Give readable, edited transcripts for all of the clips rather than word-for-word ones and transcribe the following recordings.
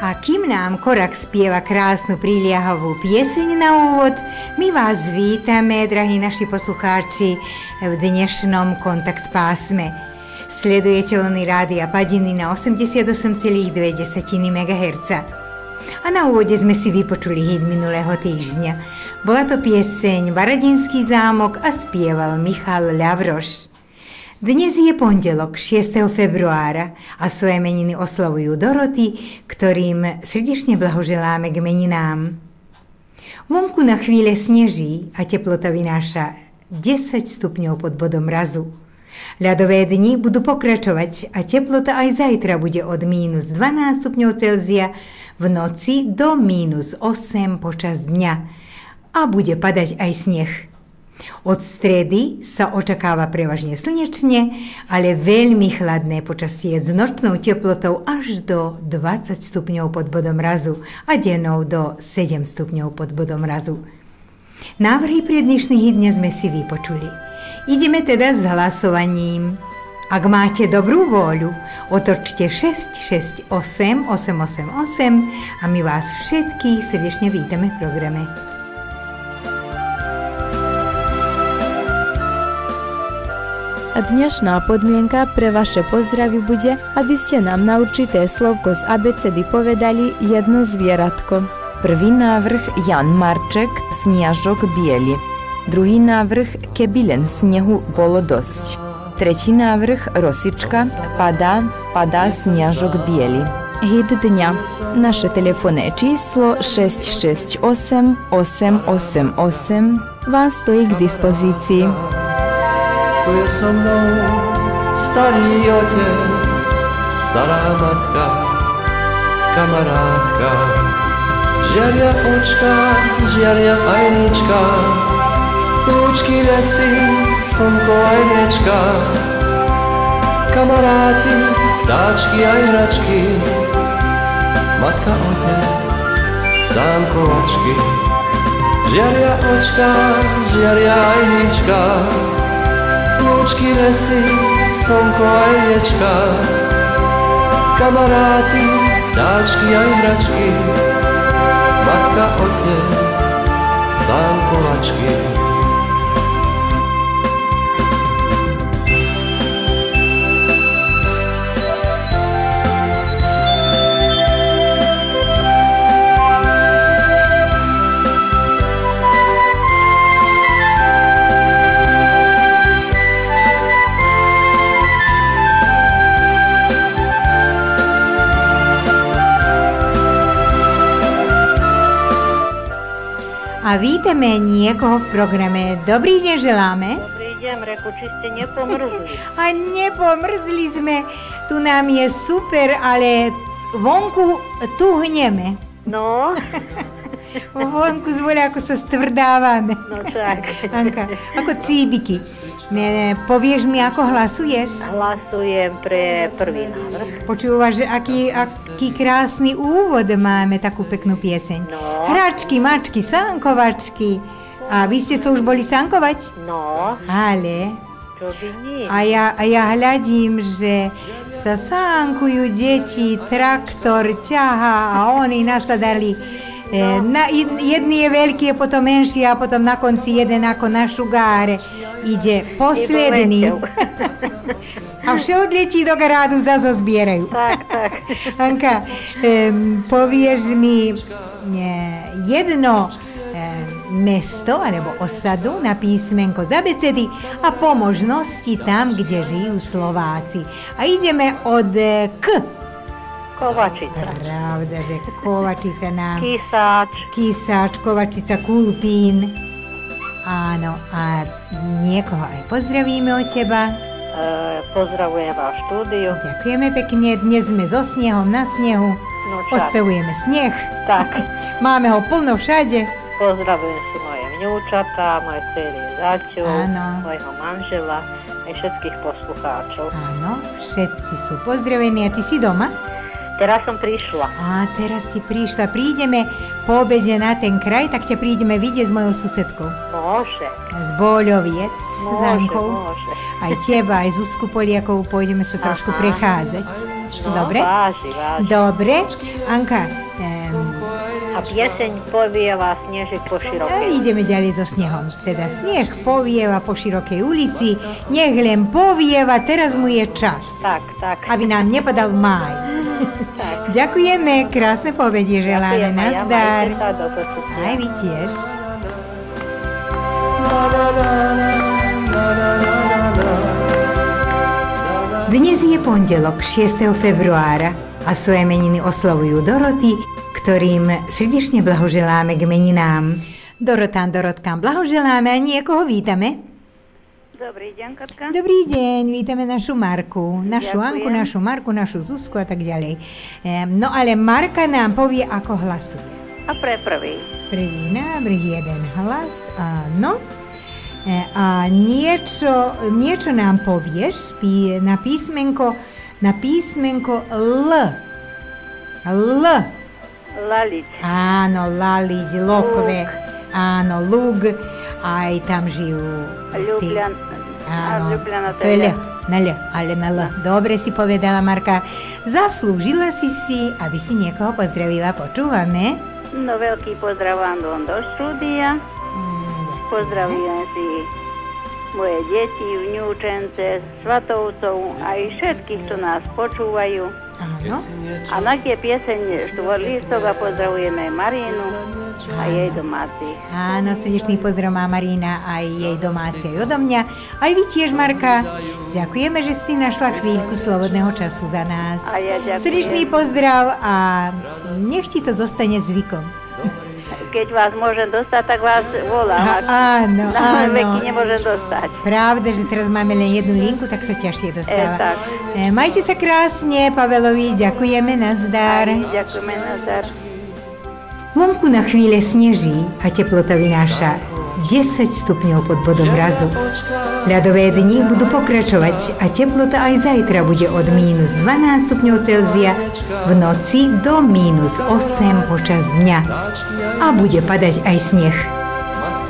A kým nám Korak spieva krásnu príliahavú pieseň na úvod, my vás vítame, drahí naši poslucháči, v dnešnom kontakt pásme. Sledujete vlny Rádia Padiny na 88,2 MHz. A na úvode sme si vypočuli hit minulého týždňa. Bola to pieseň Varadinský zámok a spieval Michal Ľavroš. Dnes je pondelok 6. februára a svoje meniny oslavujú Doroty, ktorým srdečne blahoželáme k meninám. Vonku na chvíle sneží a teplota vynáša 10 stupňov pod bodom mrazu. Ľadové dni budú pokračovať a teplota aj zajtra bude od -12 stupňov Celzia v noci do -8 počas dňa a bude padať aj sneh. Od stredy sa očakáva prevažne slnečne, ale veľmi chladné počasie s nočnou teplotou až do 20 stupňov pod bodom mrazu a dennou do 7 stupňov pod bodom mrazu. Návrhy pre dnešný dňa sme si vypočuli. Ideme teda s hlasovaním. Ak máte dobrú vôľu, otočte 668 888 a my vás všetkých srdečne vítame v programe. A dnešná podmienka pre vaše pozdravy bude, aby ste nám na určité slovko z abecedy povedali jedno zvieratko. Prvý návrh Jan Marček, Sniažok bieli. Druhý návrh Kebilen snehu bolo dosť. Tretí návrh Rosička, Pada sniažok bieli. Hit dňa. Naše telefónne číslo 668 888 vám stojí k dispozícii. Tu je so mnou starý otec, stará matka, kamarátka. Žiaria očka, žiaria aj líčka, lúčky, lesy, slnko aj riečka. Kamaráty, vtáčky aj hračky, matka, otec, zámkovačky. Žiaria očka, žiaria aj líčka, lúčky, lesy, slnko aj riečka. Kamaráty, vtáčky aj hračky, matka, otec, zámkovačky. A vítame niekoho v programe. Dobrý deň želáme. Dobrý deň, reku, či ste nepomrzli. A nepomrzli sme. Tu nám je super, ale vonku tuhneme. No. Vonku zvolia, ako sa stvrdávame. No tak. Anka, ako cíbiky. Povieš mi, ako hlasuješ? Hlasujem pre prvý návrh. Počúvaš, že aký krásny úvod máme, takú peknú pieseň. No. Hračky, mačky, sánkovačky. A vy ste sa už boli sánkovať? No. Ale... Čo by nie? A ja hľadím, že sa sánkujú deti, traktor ťahá a oni nasadali. Jedný je veľký, je potom menší a potom na konci jeden ako na šugáre. Ide posledný. A vše odletí do garádu, zase zbierajú. Tak. Anka, povieš mi jedno mesto alebo osadu na písmenko z abecedy a po možnosti tam, kde žijú Slováci. A ideme od K. Kovačica. Pravda, že Kovačica nám... Kisáč, Kovačica, Kulpín. Áno, a niekoho aj pozdravíme od teba. Pozdravujem vás štúdiu. Ďakujeme pekne, dnes sme so snehom na snehu. No, ospevujeme sneh. Tak. Máme ho plno všade. Pozdravujem si moje vnúčatá, moje dcery Zaťu, mojho manžela aj všetkých poslucháčov. Áno, všetci sú pozdravení. A ty si doma? Teraz som prišla. A teraz si prišla. Prídeme po obede na ten kraj, tak ťa prídeme vidieť s mojou susedkou. Môže. Z Boľoviec, s Ankou. Môže. Aj teba, aj Zuzku Poliakovú pôjdeme sa trošku prechádzať. Dobre? Váži. Dobre. Anka, a pieseň povieva Snežek po širokej. Ideme ďalej so snehom. Teda sneh povieva po širokej ulici, nech len povieva, teraz mu je čas. Tak. Aby nám nepadal máj. Ďakujeme, krásne povedie želáme, nazdar. Aj vy tiež. Dnes je pondelok 6. februára a svoje meniny oslavujú Doroty, ktorým srdečne blahoželáme k meninám. Dorotkám blahoželáme a niekoho vítame. Dobrý deň, Katka. Dobrý deň, vítame našu Marku, našu Ďakujem. Anku, našu Marku, našu Zuzku a tak ďalej. No ale Marka nám povie, ako hlasuje. A pre prvý. Prvý návrh, jeden hlas, áno. A niečo nám povieš na písmenko L. L. Laliť. Áno, laliť, lokve, áno, lug, aj tam žijú. Ljubljana, to je L, na L, ale na L. Dobre si povedala, Marka. Zaslúžila si, aby si niekoho pozdravila, počúvame. No, veľký pozdrav vám do štúdia. Pozdravujem si moje deti, vnúčence, svatovcov, aj všetkých, čo nás počúvajú. Áno. A na tie pieseň Štvorlistok a pozdravujeme Marínu a jej domácich. Áno, srdečný pozdrav má Marína aj jej domáci aj odo mňa. Aj vy tiež, Marka. Ďakujeme, že si našla chvíľku slobodného času za nás. A ja ďakujem. Srdečný pozdrav a nech ti to zostane zvykom. Keď vás môžem dostať, tak vás volám. Áno. Na veky nemôžem dostať. Pravda, že teraz máme len jednu linku, tak sa ťažšie dostáva. Tak. Majte sa krásne, Pavelovi, ďakujeme, nazdar. Ďakujeme, nazdar. Vonku na chvíle sneží a teplota vynáša 10 stupňov pod bodom mrazu. Ľadové dni budú pokračovať a teplota aj zajtra bude od -12 stupňov Celzia v noci do -8 počas dňa a bude padať aj sneh.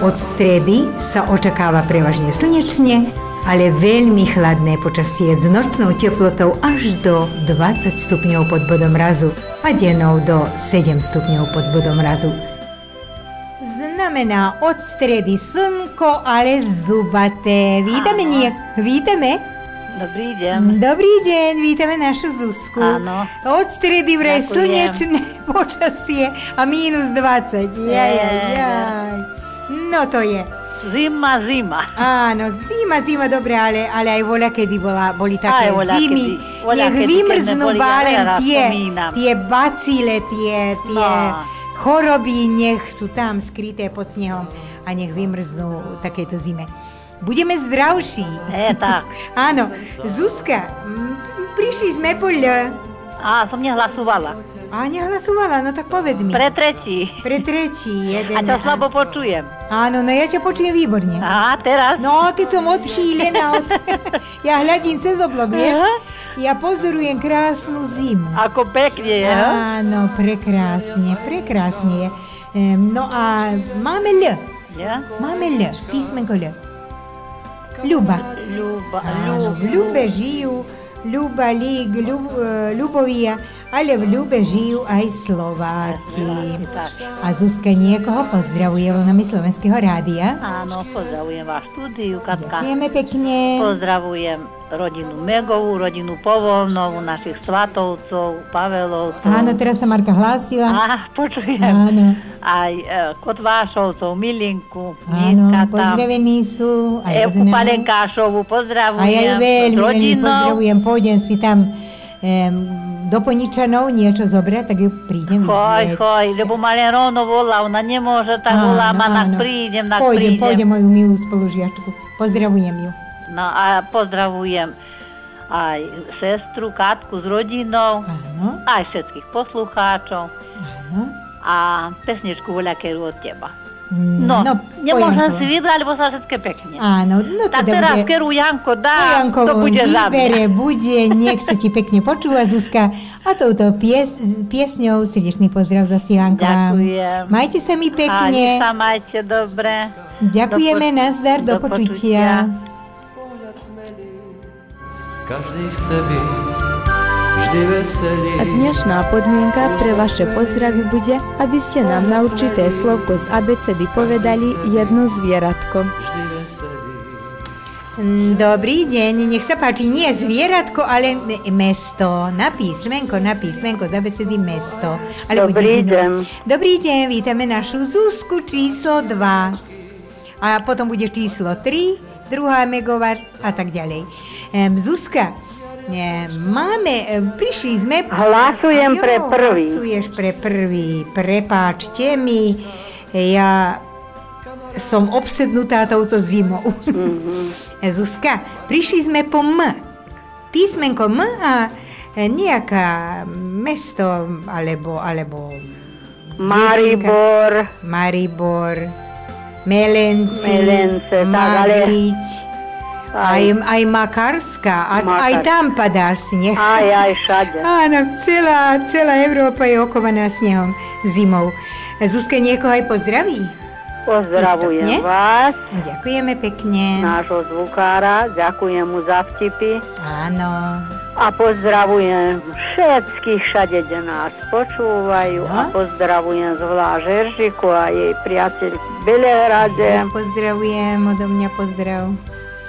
Od stredy sa očakáva prevažne slnečne, ale veľmi chladné počasie s nočnou teplotou až do 20 stupňov pod bodom mrazu a dennou do 7 stupňov pod bodom mrazu. Znamená od stredy slnko, ale zubaté. Vítame? Dobrý deň. Dobrý deň, vítame našu Zuzku. Áno. Od stredy vraj Ďakujem. slnečné počasie a -20. Jaj. No to je. Zima. Áno, zima, dobre, ale aj voľakedy boli také zimy. Nech voľakedy, vymrznú keď sme boli, bálem ja spomínam. tie bacile, tie choroby, nech sú tam skryté pod snehom a nech vymrznú takéto zime. Budeme zdravší. Tak. Áno, Zuzka, prišli sme po L. Som nehlasovala. Nehlasovala, no tak povedz mi. Pre tretí. Jeden. A to slabo počujem. Áno, no ja ťa počujem výborne. Teraz? No, keď som odchýlená ja hľadím cez oblok, vieš? Ja pozorujem krásnu zimu. Ako pekne je, Áno, prekrásne je. No a máme L. Ja? Máme L, písmenko L. Ľuba. Áno, v Ľube žijú Ľuba, Lík, Ľubovia, ale v Ľube žijú aj Slováci. A Zuzka niekoho pozdravuje vlnami Slovenského rádia. Áno, pozdravujem vás štúdiu, Katka. Ďakujeme pekne. Pozdravujem rodinu Megovú, rodinu Povolnovú, našich Svatovcov, Pavelovcov. Áno, teraz sa Marka hlásila. Počujem. Áno. Aj Kotvášovcov, Milinku, Áno, pozdravení sú. Evku Palenkášovu pozdravujem. A ja veľmi rodinou. Pozdravujem, pôjdem si tam do Poničanov niečo zobrať, tak ju prídem vidieť. Choj, lebo ma len rovno volá, ona nemôže, tak volá ma, prídem. Pôjdem moju milú spolužiačku. Pozdravujem ju. No a pozdravujem aj sestru Katku s rodinou, Áno. aj všetkých poslucháčov Áno. a pesničku voľakeru od teba. No nemôžem si vybrať, lebo sa všetké pekne. Áno, no tak teraz, keru Janko dá, to bude za mňa. Bude, nech sa ti pekne počúva, Zuzka. A touto piesňou srdečný pozdrav zasielam k vám. Ďakujem. Majte sa mi pekne. A sa majte dobre. Ďakujeme, nazdar, do počutia. Každý chce byť vždy veselý. A dnešná podmienka pre vaše pozdravy bude, aby ste nám na určité slovko z abecedy povedali jedno zvieratko. Dobrý deň, nech sa páči, nie zvieratko, ale mesto. Na písmenko z abecedy mesto. Dobrý deň. Dobrý deň, vítame našu Zuzku číslo 2. A potom bude číslo 3, druhá megovar a tak ďalej. Zuzka, prišli sme... Hlasujem pre prvý. Hlasuješ pre prvý. Prepáčte mi, ja som obsednutá touto zimou. Zuzka, prišli sme po M. Písmenko M a nejaká mesto, alebo Maribor, Melence, Magrič, aj Makarska, aj tam padá sneh. Aj všade. Áno, celá Európa je okovaná snehom zimou. Zuzka, niekoho aj pozdraví? Pozdravujem vás. Ďakujeme pekne. Nášho zvukára, ďakujem mu za vtipy. Áno. A pozdravujem všetkých všade, kde nás počúvajú. A pozdravujem zvlášť Heržiku a jej priateľ v Belehrade. Ja pozdravujem, odo mňa pozdrav.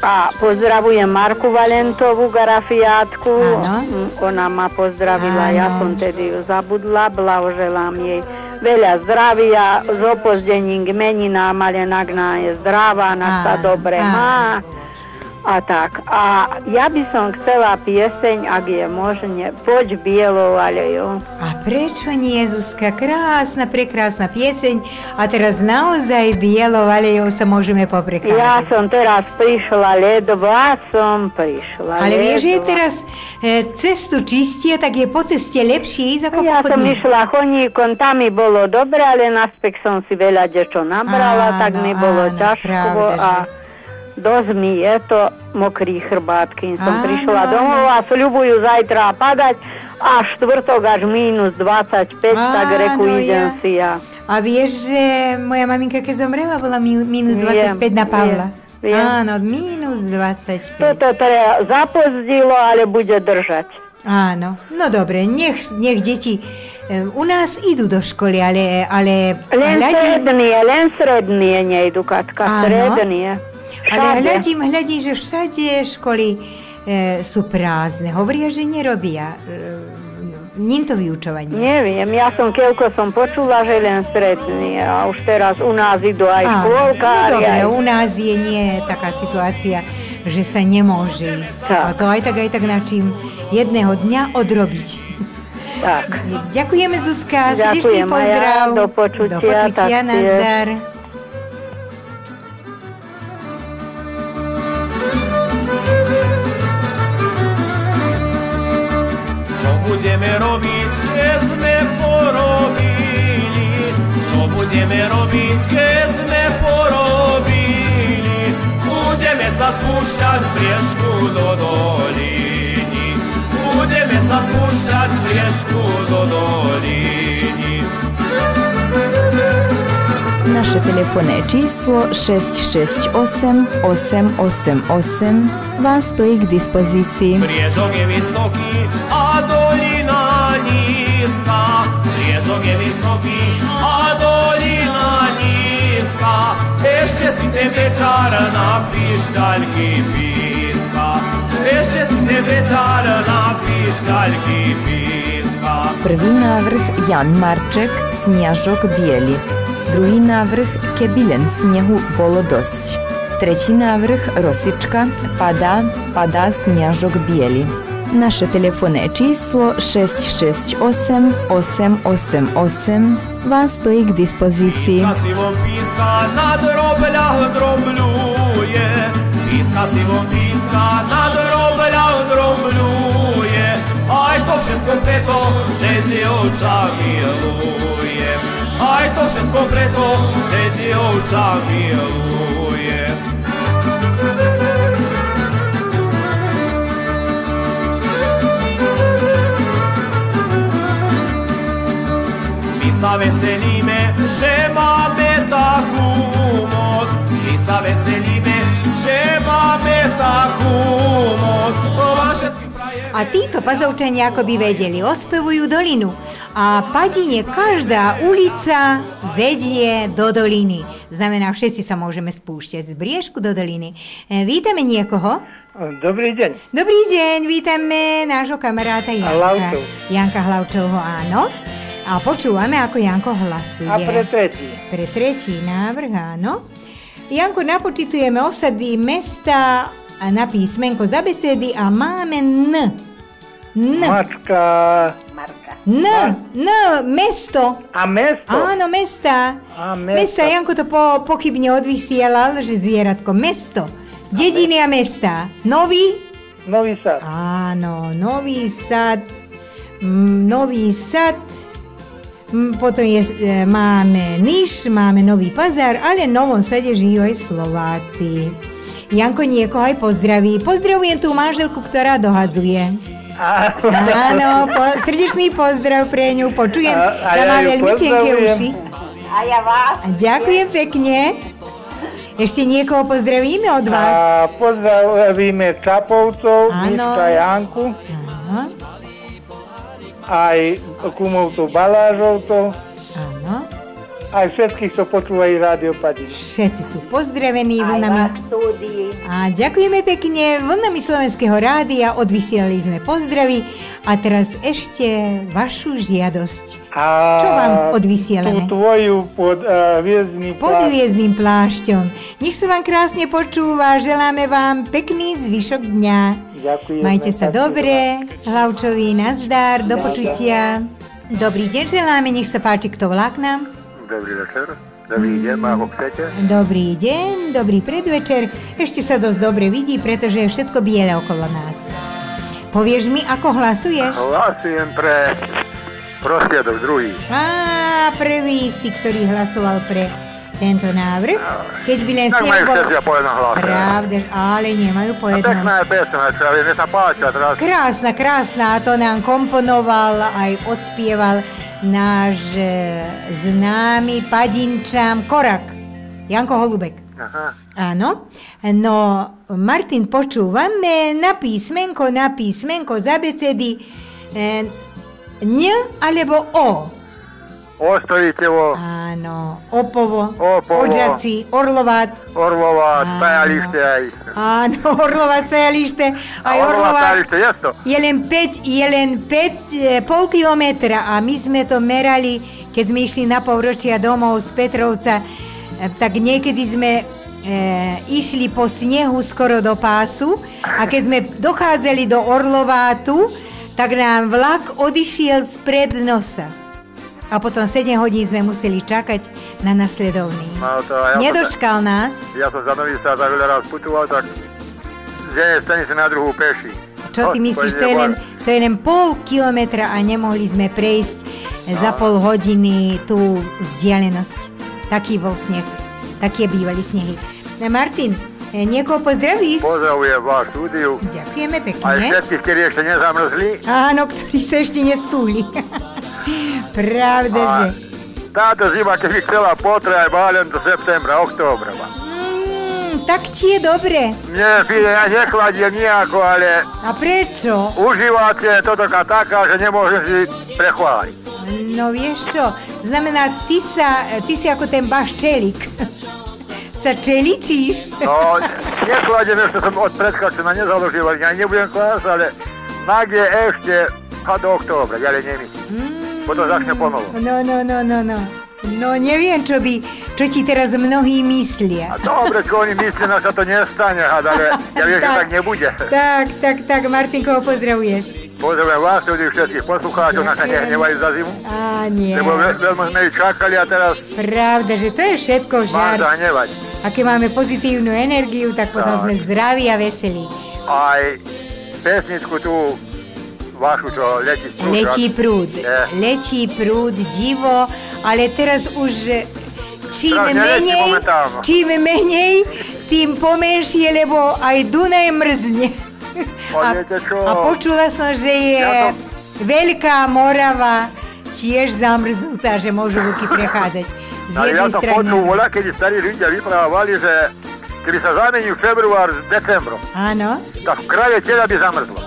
A pozdravujem Marku Valentovú, Garafiátku. Áno. Ona ma pozdravila, ja som tedy ju zabudla. Blahoželám jej veľa zdravia, s opozdením k meninám, ale nagná je zdravá, sa dobre má. A tak. A ja by som chcela pieseň, ak je možné, Poď bielou alejou. A prečo nie, Zuzka? Krásna, prekrásna pieseň. A teraz naozaj bielou alejou sa môžeme poprekázať. Ja som teraz prišla, ledva som prišla. Ale vieš, že teraz cestu čistia, tak je po ceste lepšie ísť ako po chodníku. Ja som išla chodníkom, tam mi bolo dobre, ale naspäť som si veľa dečo nabrala, tak mi bolo ťažko a dosť mi je to mokrý chrbát, kým som prišla domov a sľubujú zajtra padať a štvrtok až minus 25, tak reku idem si ja. A vieš, že moja maminka, keď zomrela, bola minus 25 na Pavla. Áno, minus 25. Toto teda zapozdilo, ale bude držať. Áno, no dobre, nech deti u nás idú do školy, ale len strednie nejdu, Katka, strednie. Ale hľadím, že všade školy sú prázdne. Hovoria, že nerobia to vyučovanie. Neviem, ja som počula, že len strední a už teraz u nás idú aj škôlkári. No dobre, u nás je nie taká situácia, že sa nemôže ísť. A to aj tak načím jedného dňa odrobiť. Tak. Ďakujeme, Zuzka, srdečný pozdrav. Do počutia, nazdar. Budeme robiť, keď sme porobili. Čo budeme robiť, keď sme porobili? Budeme sa spúšťať z briežku do doliny. Budeme sa spúšťať z briežku do doliny. Naše telefónne číslo 668 888 vám stojí k dispozícii. Briežok je vysoký a dolina nízka. Briežok je vysoký a dolina nízka. Ešte si tebečár na píšťaľky píska. Ešte si tebečár na píšťaľky píska. Prvý návrh Jan Marček, Sniažok bieli. Druhý návrh Kebilen snehu bolo dosť. Tretí návrh Rosička, padá sniažok bieli. Naše telefónne číslo 668 888 vám stojí k dispozícii. Píska si von píska, na drobľach drobľuje. Píska si von píska, na drobľach drobľuje. Aj to všetko preto, že dievča miluje. aj to všetko preto, že dievča miluje. My sa veselíme, že máme takú moc. My sa veselíme, že máme takú moc. A títo pazovčania akoby vedeli, ospevujú dolinu. A padine každá ulica vedie do doliny. Znamená, všetci sa môžeme spúšťať z briežku do doliny. Vítame niekoho? Dobrý deň. Dobrý deň, vítame nášho kamaráta Janka Hlavčovho, áno. A počúvame, ako Janko hlasuje. A pre tretí. Pre tretí návrh, áno. Janko, napočítujeme osady mesta na písmenko z abecedy a máme N. Mačka. N, mesto. A mesto? Áno, mesta. Mesta, Janko to pochybne odvysielal, že zvieratko. Mesto. Dediny a mesta. Nový Sad. Áno, Nový Sad. Potom máme Niš, máme Nový Pazár, ale v Novom Sade žijú aj Slováci. Janko niekoho aj pozdraví. Pozdravujem tú manželku, ktorá dohadzuje. Áno, srdečný pozdrav pre ňu. Počujem, ja má veľmi tenké uši. A ja vás. Ďakujem pekne. Ešte niekoho pozdravíme od vás. A pozdravíme Čapovcov, Miška Janku. Áno. Aj kumovcov Balážovcov. Áno. Aj všetkých, čo počúvajú Rádio Padina. Všetci sú pozdravení vlnami. Aj na štúdii. A ďakujeme pekne. Vlnami Slovenského rádia odvysielali sme pozdravy. A teraz ešte vašu žiadosť. Čo vám odvysielame? Tú tvoju pod hviezdnym plášťom. Pod hviezdnym plášťom. Nech sa vám krásne počúva. Želáme vám pekný zvyšok dňa. Ďakujem. Majte sa dobre. Hlavčovi, nazdar, do počutia. Dobrý deň želáme. Nech sa páči, kto volá k nám. Dobrý večer, dobrý deň, ako chcete. Dobrý deň, dobrý predvečer. Ešte sa dosť dobre vidí, pretože je všetko biele okolo nás. Povieš mi, ako hlasuješ? Hlasujem pre prostriedok druhý. Prvý si, ktorý hlasoval pre tento návrh. Keď by len tak majú všetci po jednom hlase. Pravda, ale nemajú po jednom. Pekná je pesma, čo mne sa páčila teraz. Krásna, a to nám komponoval, aj odspieval náš známy padinčám Korak, Janko Holubek. Aha. Áno. No, Martin, počúvame na písmenko z abecedy N alebo O. Ostojitevo. Áno. Opovo. Odžaci. Orlovát, stajalište aj. Áno, Orlová stajalište. Aj Orlová stajalište, je to? Je len 5,5 kilometra a my sme to merali, keď sme išli na povročia domov z Petrovca, tak niekedy sme išli po snehu skoro do pásu a keď sme dochádzali do Orlovátu, tak nám vlak odišiel spred nosa. A potom 7 hodín sme museli čakať na nasledovný. Nedočkal nás. Ja som za Nový Sad za veľa raz putoval, tak z jednej stanice na druhú peši. Čo ty myslíš, to je len pol kilometra a nemohli sme prejsť za pol hodiny tú vzdialenosť. Taký bol sneh, také bývali snehy. Martin, niekoho pozdravíš? Pozdravujem vás štúdiu. Ďakujeme pekne. Aj všetkých, ktorí ešte nezamrzli. Áno, ktorí sa ešte nestúli. Pravda, že... Táto zima, keby chcela potrať, má len do septembra, októbra. Tak ti je dobre. Nie, ja nekladiem nejako, ale... A prečo? Užívate toto taká, že nemôžem si prechváliť. No vieš čo, znamená, ty si ako ten váš čelik. Sa čeličíš? No, nekladiem, ešte som od predkačena nezaložíval, ja nebudem klásť, ale nak je ešte do októbra, ďalej nemyslím. Potom začne ponovo. No, neviem, čo ti teraz mnohí myslia. A dobre, čo oni myslia, sa to nestane, ale ja viem, že tak nebude. Tak, Martinko, pozdravuješ. Pozdravujem vás, ľudí, všetkých poslucháčov, na sa nehnevajú za zimu. Nie. Lebo veľmi sme ju čakali a teraz... Pravda, že to je všetko žart. Má sa hnevať. A keď máme pozitívnu energiu, tak potom sme zdraví a veselí. Aj pesničku tú vašu, čo letí prúd. Letí prúd, divo ale teraz už čím menej, tým pomenšie, lebo aj Dunaj mrzne. A počula som, že je Veľká Morava tiež zamrznutá, že môžu vlky prechádzať z jednej strany. Ja som počul voľa, keď starí ľudia vyprávali, že keby sa zamení február s decembrom, áno, tak v kraje tela by zamrzlo.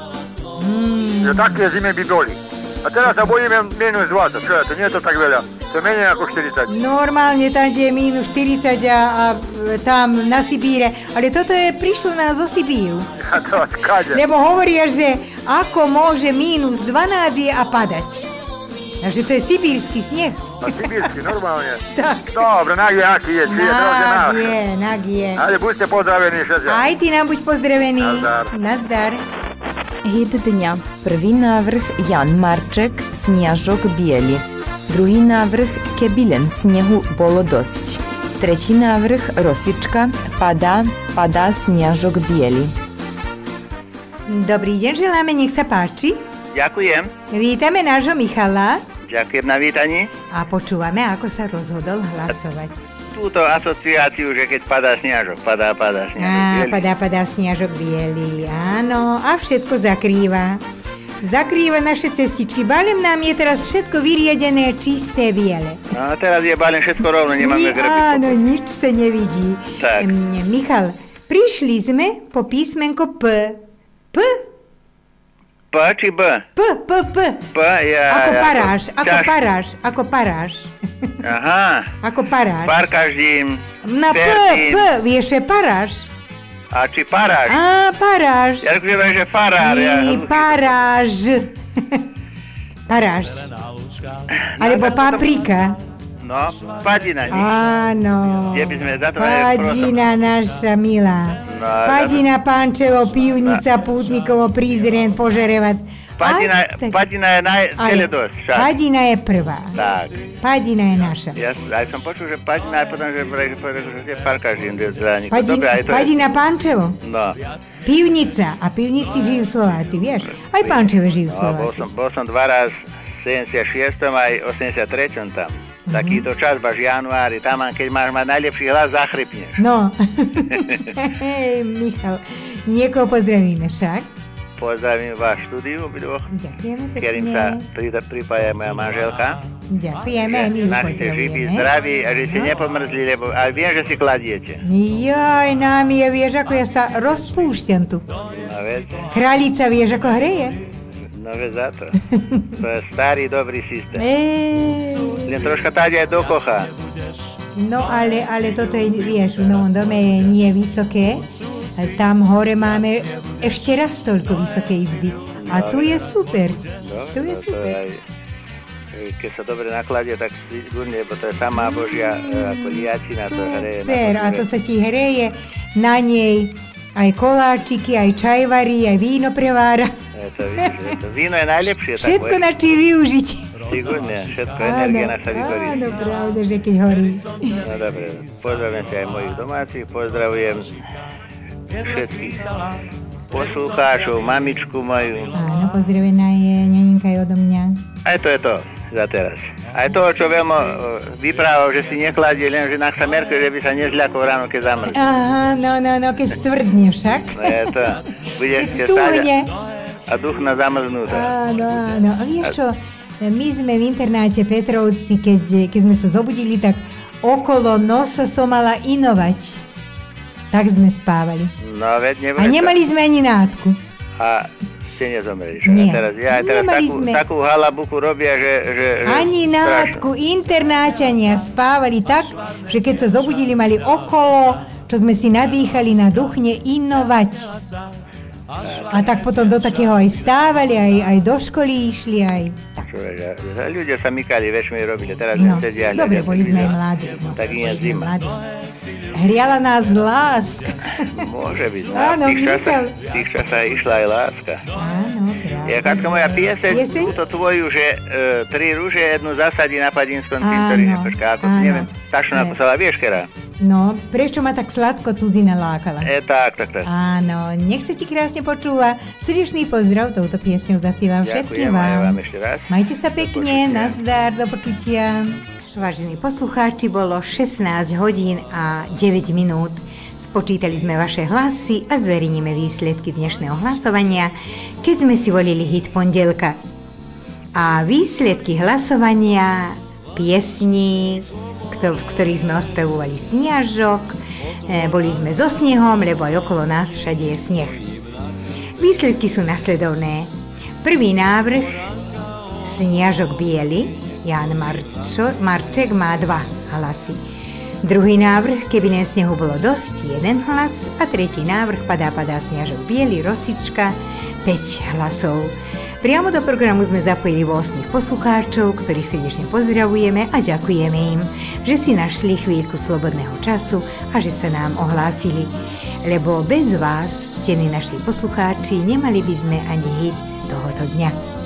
Že také zime by boli. A teraz sa bojíme minus 20. Čo je to? Nie je to tak veľa. To je menej ako 40. Normálne tam, kde je minus 40 a tam na Sibíre. Ale toto prišlo nás zo Sibíru. Lebo hovoria, že ako môže minus 12 a padať. Takže to je sibírsky sneh. A sibírsky, normálne. Tak. Dobre, nag je, aký je. Nag je. Ale buďte pozdravení všetci. Aj ty nám buď pozdravený. Nazdar. Hit dňa. Prvý návrh Jan Marček, Sniažok bieli. Druhý návrh Kebilen snehu bolo dosť. Tretí návrh Rosička, padá sniažok bieli. Dobrý deň, želáme, nech sa páči. Ďakujem. Vítame nášho Michala. Ďakujem na vítaní. A počúvame, ako sa rozhodol hlasovať. Túto asociáciu, že keď padá sniažok, padá sniažok biely. Padá sniažok biely, áno. A všetko zakrýva. Zakrýva naše cestičky. Balem nám je teraz všetko vyriedené, čisté, biele. No, teraz je balem všetko rovno, nemáme grebiť. Áno, nič sa nevidí. Tak. Michal, prišli sme po písmenko P. P? P či B? P. P, ja... Ako paráž. Aha. Ako paráž. Parkaždím. Na P, vieš, je paráž. A či paráž? Á, paráž. Ja viem, že farár. Paráž. Paráž. Alebo paprika. No, padina. Áno. Kde by sme za to padina naša milá. No, padina Pančevo, pivnica, Pútnikovo, Prizren, Požarevac. Padina je dosť. Padina je prvá. Tak. Padina je naša. Ja som počul, že padina je potom, že je parkaždím. Padina Pančevo? No. Pivnica. A pivnici žijú Slováci, vieš? Aj Pančeve žijú Slováci. Bol som 2 raz v 76. aj 83. tam. Takýto čas, baš januári, tam, keď máš mať najlepší hlas, zachrypneš. No. Michal, niekoho pozdravíme však. Pozdravím vás v štúdiu, obidvoch. Ďakujeme pekne. Ktorým sa pripája moja manželka. Ďakujeme, my ju pozdravujeme. Ste živí, zdraví a že ste nepomrzli, lebo ale viem, že si kladiete. Joj, nám je, vieš, ako ja sa rozpúšťam tu. No, viete. Kráľica, vieš, ako hreje? No, vieš, za to. To je starý, dobrý systém. Len troška tady aj dokocha. No, ale toto je, vieš, v novom dome je nie vysoké. Tam hore máme ešte raz toľko vysoké izby. A tu je super. Tu je super. Keď sa dobre nakladie, tak sigurne, bo to je samá Božia ako liačina, to hreje. Super, a to sa ti hreje na nej. Aj koláčiky, aj čaj varí, aj víno prevára. Víno je najlepšie. Všetko na či využiť. Sigurne, všetko energia naša vyhorí. Áno, pravda, že keď horí. No dobre, pozdravujem si aj mojich domácich, pozdravujem všetkých poslucháčov, mamičku moju. Áno, pozdravená je ňaninka aj odo mňa. Aj to je to za teraz. Aj toho, čo veľmi vyprával, že si nekladie, len že nech sa merkuje, že by sa nezľakol ráno, keď zamrzne. Aha, no, keď stvrdne však. No je to. Budeš stáť a duch na zamrznúť. Áno. A vieš čo, my sme v internáte Petrovci, keď sme sa zobudili, tak okolo nosa som mala inovať. Tak sme spávali. No, veď nebudeš. A nemali sme ani nátku. A ste nezomreli, čo? Nie. A teraz takú halabuku robia, že ani nátku, internáťania spávali tak, že keď sa zobudili, mali okolo, čo sme si nadýchali na duchne, inovať. A tak potom do takého aj stávali, aj do školy išli, aj tak. Ľudia sa mykali, vešmi robili, teraz sedia. Dobre, boli sme aj mladí. Tak nie je zima. Hriala nás láska. Môže byť. Áno, v tých časách išla aj láska. Áno, pravda. Ja, Katka, moja pieseň, túto tvoju, že 3 rúže jednu zasadí na Padinskom cintoríne. Počká, ako neviem, tačno ako sa vieš, kera? No, prečo ma tak sladko cudzina lákala? Tak. Áno, nech sa ti krásne počúva. Srdečný pozdrav, touto piesňou zasívam všetkým vám. Ďakujem, ešte raz. Majte sa pekne, nazdar, do počutia. Vážení poslucháči, bolo 16 hodín a 9 minút. Spočítali sme vaše hlasy a zverejníme výsledky dnešného hlasovania, keď sme si volili hit pondelka. A výsledky hlasovania piesní, v ktorých sme ospevovali Sniažok, boli sme so snehom, lebo aj okolo nás všade je sneh. Výsledky sú nasledovné. Prvý návrh Sniažok biely, Jan Marček má 2 hlasy. Druhý návrh Keby len snehu bolo dosť, 1 hlas. A tretí návrh Padá Sniažok biely, Rosička, 5 hlasov. Priamo do programu sme zapojili 8 poslucháčov, ktorých srdečne pozdravujeme a ďakujeme im, že si našli chvíľku slobodného času a že sa nám ohlásili. Lebo bez vás, ctení naši poslucháči, nemali by sme ani hit tohoto dňa.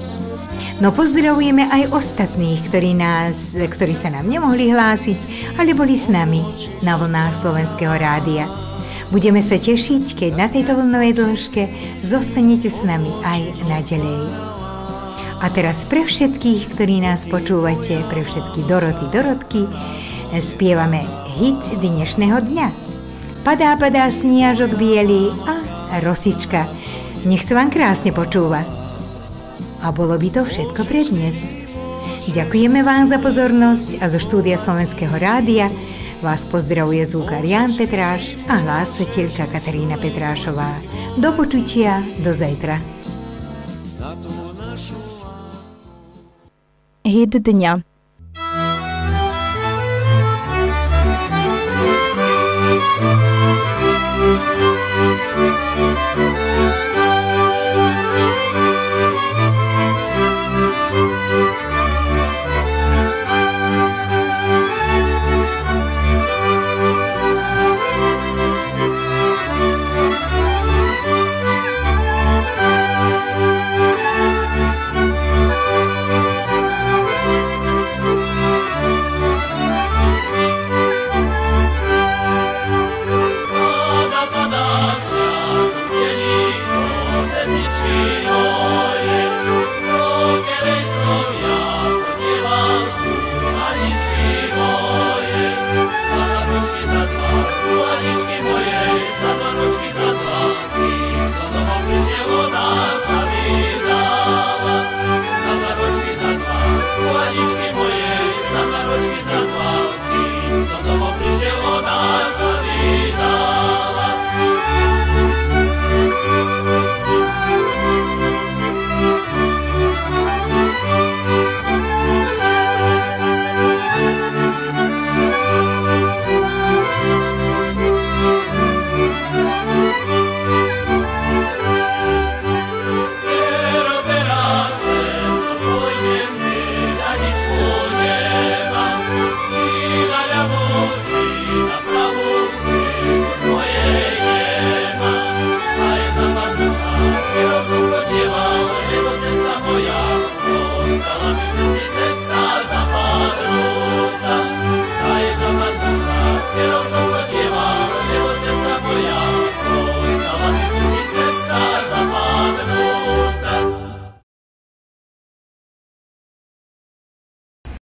No pozdravujeme aj ostatných, ktorí sa nám nemohli hlásiť, ale boli s nami na vlnách Slovenského rádia. Budeme sa tešiť, keď na tejto vlnovej dĺžke zostanete s nami aj naďalej. A teraz pre všetkých, ktorí nás počúvate, pre všetky Dorotky, spievame hit dnešného dňa. Padá sniažok biely a Rosička. Nech sa vám krásne počúva. A bolo by to všetko pre dnes. Ďakujeme vám za pozornosť a zo štúdia Slovenského rádia vás pozdravuje zvukár Ján Petráš a hlásateľka Katarína Petrášová. Do počutia, do zajtra. Hit dňa. Za to ručky